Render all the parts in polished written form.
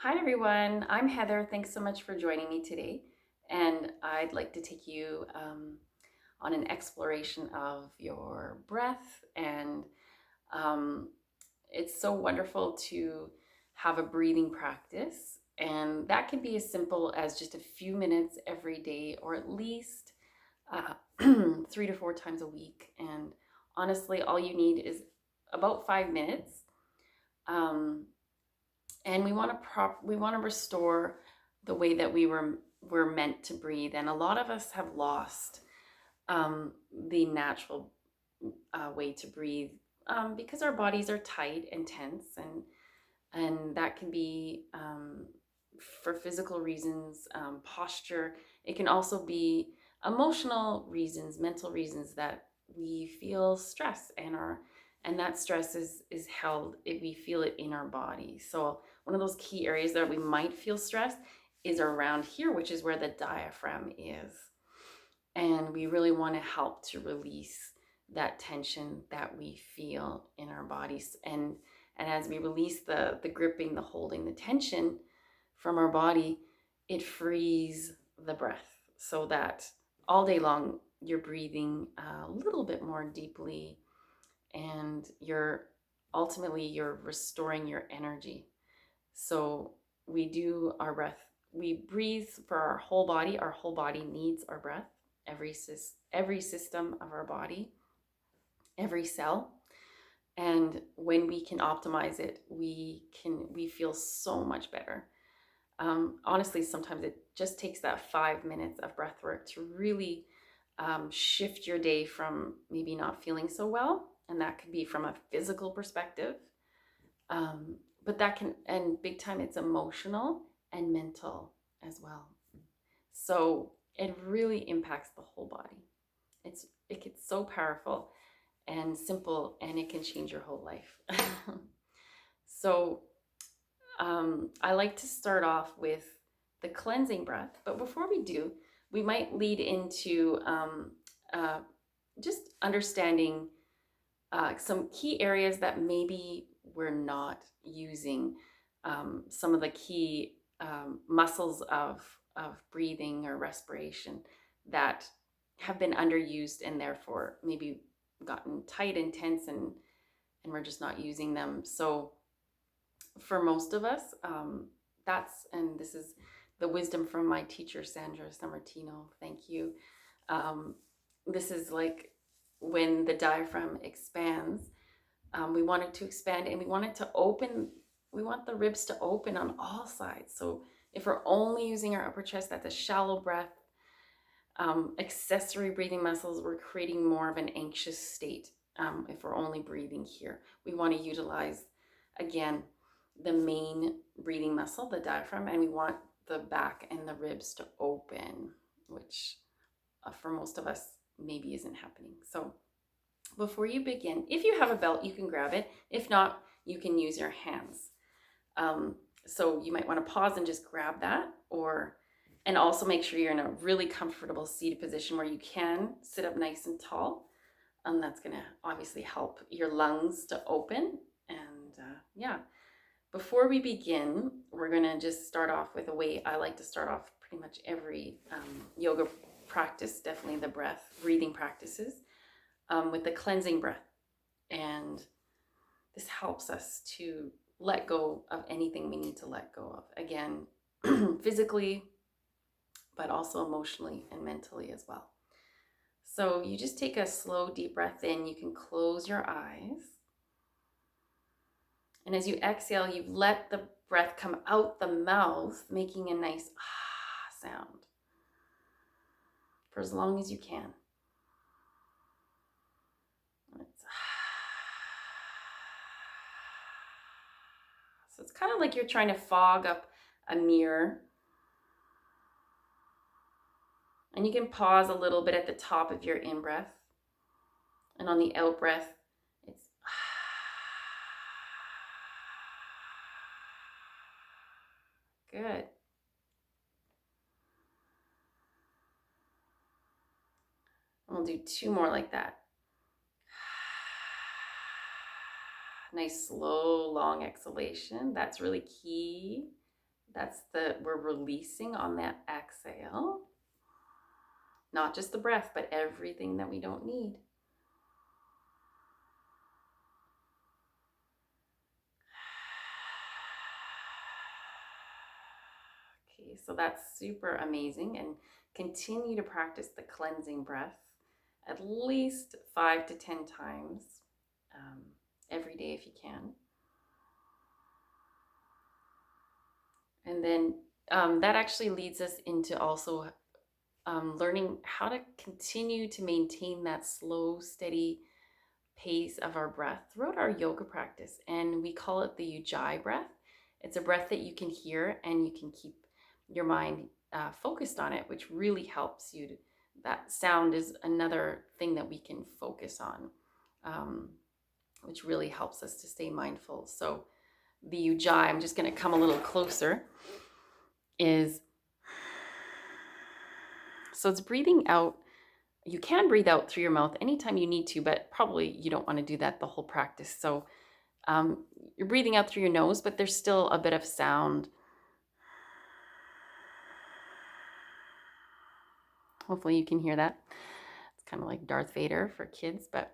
Hi everyone, I'm Heather. Thanks so much for joining me today. And I'd like to take you on an exploration of your breath. And um, it's so wonderful to have a breathing practice. And that can be as simple as just a few minutes every day, or at least uh, 3 to 4 times a week. And honestly, all you need is about 5 minutes. Um, and we want to restore the way that we were meant to breathe, and a lot of us have lost the natural way to breathe because our bodies are tight and tense, and that can be for physical reasons, posture. It can also be emotional reasons, mental reasons, that we feel stress, and that stress is held, we feel it in our body. So one of those key areas that we might feel stress is around here, which is where the diaphragm is. And we really want to help to release that tension that we feel in our bodies. And as we release the gripping, the holding, the tension from our body, it frees the breath, so that all day long you're breathing a little bit more deeply, and you're restoring your energy. So we do our breath. We breathe for our whole body. Our whole body needs our breath. Every system of our body, every cell. And when we can optimize it, we feel so much better. Honestly, sometimes it just takes that 5 minutes of breath work to really shift your day from maybe not feeling so well, and that could be from a physical perspective. But that can, and big time, it's emotional and mental as well. So it really impacts the whole body. It gets so powerful and simple, and it can change your whole life. So I like to start off with the cleansing breath, but before we do, we might lead into uh, just understanding some key areas that maybe we're not using, some of the key muscles of breathing or respiration that have been underused, and therefore maybe gotten tight and tense, and we're just not using them. So for most of us, and this is the wisdom from my teacher, Sandra Sammartino. Thank you. Um, this is like when the diaphragm expands. We want it to expand, and we want it to open. We want the ribs to open on all sides. So if we're only using our upper chest, that's a shallow breath. Accessory breathing muscles, we're creating more of an anxious state. If we're only breathing here, we want to utilize, again, the main breathing muscle, the diaphragm, and we want the back and the ribs to open, which for most of us maybe isn't happening. So before you begin, if you have a belt, you can grab it. If not, you can use your hands. So you might want to pause and just grab that, and also make sure you're in a really comfortable seated position where you can sit up nice and tall. That's going to obviously help your lungs to open. And yeah, before we begin, we're going to just start off with a way I like to start off pretty much every yoga practice, definitely the breathing practices, with the cleansing breath. And this helps us to let go of anything we need to let go of. Again, physically, but also emotionally and mentally as well. So you just take a slow, deep breath in. You can close your eyes. And as you exhale, you let the breath come out the mouth, making a nice ah sound for as long as you can. So it's kind of like you're trying to fog up a mirror. And you can pause a little bit at the top of your in-breath. And on the out-breath, it's good. And we'll do 2 more like that. Nice, slow, long exhalation. That's really key we're releasing on that exhale. Not just the breath, but everything that we don't need. Okay, so that's super amazing. And continue to practice the cleansing breath at least 5 to 10 times every day if you can. And then that actually leads us into also learning how to continue to maintain that slow, steady pace of our breath throughout our yoga practice. And we call it the UGI breath. It's a breath that you can hear and you can keep your mind focused on it, which really helps you. That sound is another thing that we can focus on, which really helps us to stay mindful. So the UGI, I'm just going to come a little closer, so it's breathing out. You can breathe out through your mouth anytime you need to, but probably you don't want to do that the whole practice. So you're breathing out through your nose, but there's still a bit of sound. Hopefully you can hear that. It's kind of like Darth Vader for kids, but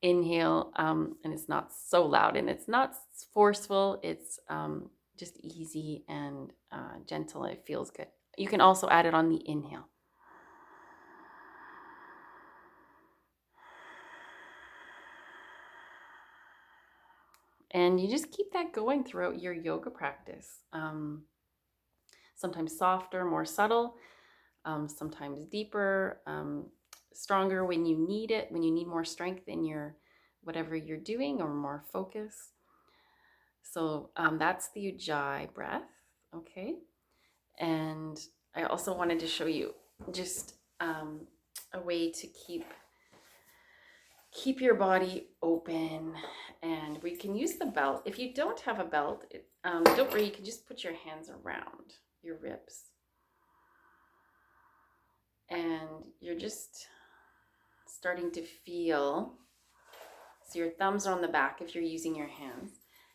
inhale, and it's not so loud and it's not forceful. It's just easy and gentle. It feels good. You can also add it on the inhale. And you just keep that going throughout your yoga practice. Sometimes softer, more subtle, sometimes deeper, stronger when you need it, when you need more strength in your whatever you're doing or more focus. So that's the Ujjayi breath, okay? And I also wanted to show you just a way to keep your body open, and we can use the belt. If you don't have a belt, don't worry, you can just put your hands around your ribs. And you're just starting to feel, so your thumbs are on the back if you're using your hands,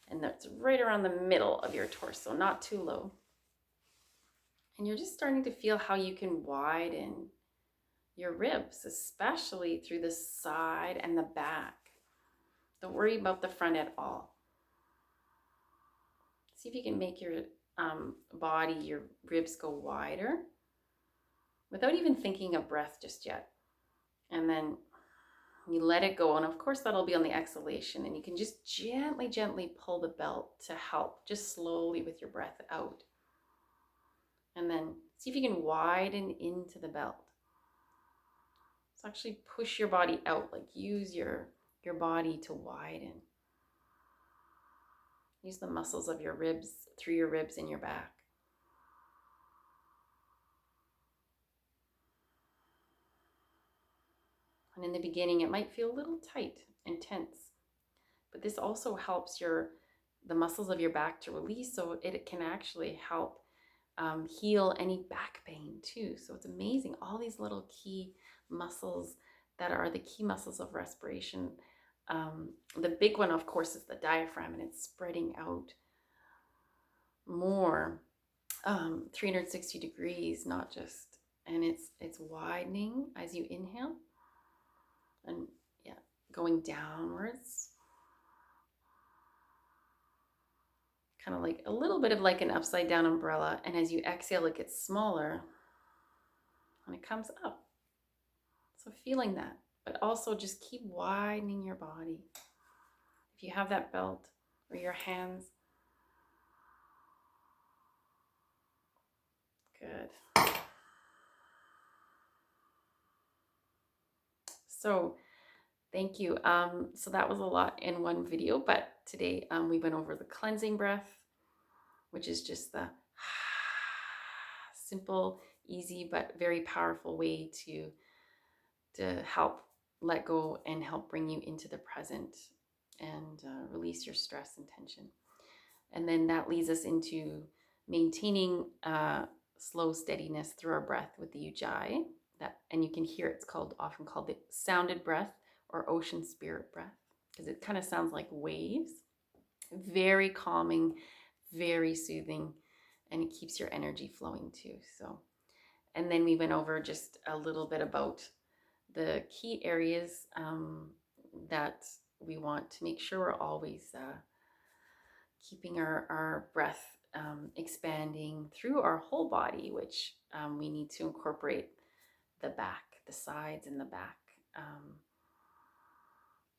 and that's right around the middle of your torso, not too low. And you're just starting to feel how you can widen your ribs, especially through the side and the back. Don't worry about the front at all. See if you can make your body, your ribs go wider without even thinking of breath just yet. And then you let it go. And of course, that'll be on the exhalation. And you can just gently, gently pull the belt to help, just slowly with your breath out. And then see if you can widen into the belt. So actually push your body out, like use your body to widen. Use the muscles of your ribs, through your ribs in your back. And in the beginning, it might feel a little tight and tense, but this also helps the muscles of your back to release, so it can actually help heal any back pain too. So it's amazing. All these little key muscles that are the key muscles of respiration. The big one, of course, is the diaphragm, and it's spreading out more 360 degrees, not just, and it's widening as you inhale, and yeah, going downwards, kind of like a little bit of like an upside down umbrella. And as you exhale, it gets smaller and it comes up. So feeling that, but also just keep widening your body. If you have that belt or your hands, good. So thank you. So that was a lot in one video, but today we went over the cleansing breath, which is just the simple, easy, but very powerful way to help let go and help bring you into the present and release your stress and tension. And then that leads us into maintaining slow steadiness through our breath with the Ujjayi. And you can hear it's often called the sounded breath or ocean spirit breath, because it kind of sounds like waves. Very calming, very soothing, and it keeps your energy flowing too. So, and then we went over just a little bit about the key areas that we want to make sure we're always keeping our breath expanding through our whole body, which we need to incorporate the back, the sides, and the back.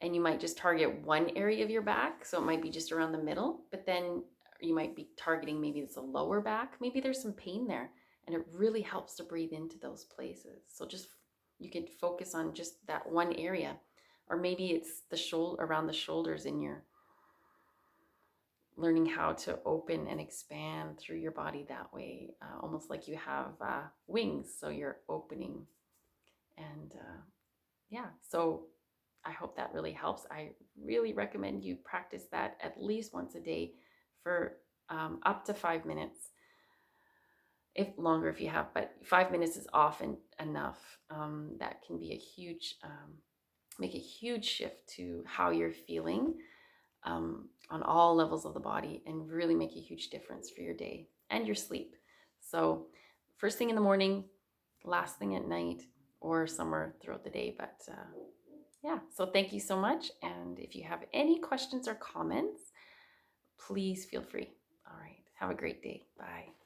And you might just target one area of your back, so it might be just around the middle, but then you might be targeting maybe it's a lower back, maybe there's some pain there, and it really helps to breathe into those places. So just you can focus on just that one area, or maybe it's the shoulder, around the shoulders, and you're learning how to open and expand through your body that way, almost like you have wings, so you're opening. And yeah, so I hope that really helps. I really recommend you practice that at least once a day for up to 5 minutes, if longer if you have, but 5 minutes is often enough. That can be a huge, make a huge shift to how you're feeling on all levels of the body, and really make a huge difference for your day and your sleep. So first thing in the morning, last thing at night, or somewhere throughout the day. But yeah, so thank you so much. And if you have any questions or comments, please feel free. All right. Have a great day. Bye.